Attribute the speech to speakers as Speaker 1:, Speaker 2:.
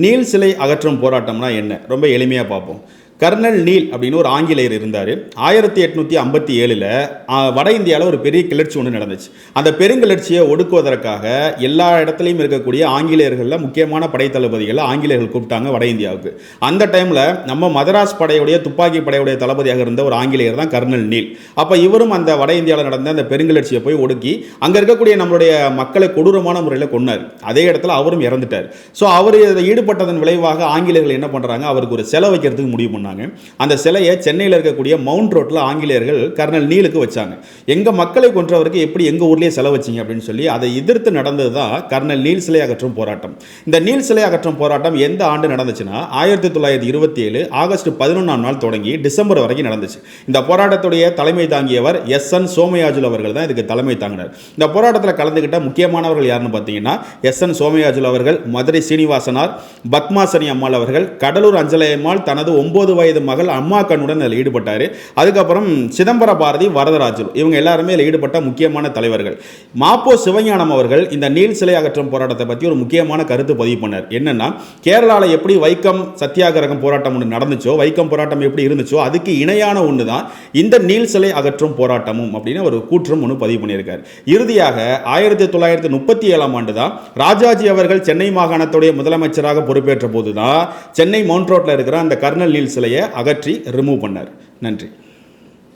Speaker 1: Neil சிலை அகற்றும் போராட்டம்னா என்ன? ரொம்ப எளிமையாக பார்ப்போம். கர்னல் நீல் அப்படின்னு ஒரு ஆங்கிலேயர் இருந்தார். 1857 வட இந்தியாவில் ஒரு பெரிய கிளர்ச்சி ஒன்று நடந்துச்சு. அந்த பெருங்கிளர்ச்சியை ஒடுக்குவதற்காக எல்லா இடத்துலையும் இருக்கக்கூடிய ஆங்கிலேயர்களில் முக்கியமான படைத்தளபதிகளை ஆங்கிலேயர்கள் கூப்பிட்டாங்க வட இந்தியாவுக்கு. அந்த டைமில் நம்ம மதராஸ் படையுடைய துப்பாக்கி படையுடைய தளபதியாக இருந்த ஒரு ஆங்கிலேயர் தான் கர்னல் நீல். அப்போ இவரும் அந்த வட இந்தியாவில் நடந்த அந்த பெருங்கிளர்ச்சியை போய் ஒடுக்கி அங்கே இருக்கக்கூடிய நம்மளுடைய மக்களை கொடூரமான முறையில் கொன்னார். அதே இடத்துல அவரும் இறந்துட்டார். ஸோ அவர் இதில் ஈடுபட்டதன் விளைவாக ஆங்கிலேயர்கள் என்ன பண்ணுறாங்க, அவருக்கு ஒரு சிலை வைக்கிறதுக்கு முடிவு பண்ணாங்க. அந்த சிலையை சென்னையில் இருக்கக்கூடிய மவுண்ட் ரோட்டில் ஆங்கிலேயர்கள் கர்னல் நீலுக்கு வச்சாங்க. எங்கள் மக்களை கொன்றவருக்கு எப்படி எங்கள் ஊர்லேயே சிலை வச்சிங்க அப்படின்னு சொல்லி அதை எதிர்த்து நடந்தது தான் கர்னல் நீல் சிலை அகற்றும் போராட்டம். இந்த நீல் சிலை அகற்றும் போராட்டம் எந்த ஆண்டு நடந்துச்சுன்னா 1927 ஆகஸ்ட் 11ஆம் நாள் தொடங்கி டிசம்பர் வரைக்கும் நடந்துச்சு. இந்த போராட்டத்துடைய தலைமை தாங்கியவர் எஸ்.என். சோமயாஜுலு அவர்கள் தான் இதுக்கு தலைமை தாங்கினார். இந்த போராட்டத்தில் கலந்துகிட்ட முக்கியமானவர்கள் யாருன்னு பார்த்தீங்கன்னா எஸ்.என். சோமயாஜுலு அவர்கள், மதுரை சீனிவாசனார், பத்மாசனி அம்மாள் அவர்கள், கடலூர் அஞ்சலையம்மாள் தனது 9 வயது மகள் அம்மா கண்ணுடன் அதில் ஈடுபட்டார். அதுக்கப்புறம் சிதம்பர பாரதி, வரதராஜு, இவங்க எல்லாருமே அதில் ஈடுபட்ட முக்கியமான தலைவர்கள். மாப்போ சிவஞானம் அவர்கள் இந்த நீல் சிலை அகற்றும் போராட்டத்தை பற்றி ஒரு முக்கியமான கருத்து பதிவு பண்ணார். என்னன்னா, கேரளாவில் எப்படி வைக்கம் சத்தியாகிரகம் போராட்டம் ஒன்று நடந்துச்சோ, வைக்கம் போராட்டம் எப்படி இருந்துச்சோ அதுக்கு இணையான ஒன்று தான் இந்த நீல் சிலை அகற்றும் போராட்டமும் அப்படின்னு ஒரு கூற்றம் ஒன்று பதிவு பண்ணியிருக்கார். இறுதியாக 1937ஆம் ஆண்டு தான் ராஜாஜி அவர்கள் சென்னை மாகாணத்துடைய முதலமைச்சராக பொறுப்பேற்ற போது தான் சென்னை மவுண்ட் ரோட்டில் இருக்கிற அந்த கர்னல் நீல் சிலையை அகற்றி ரிமூவ் பண்ணார். நன்றி.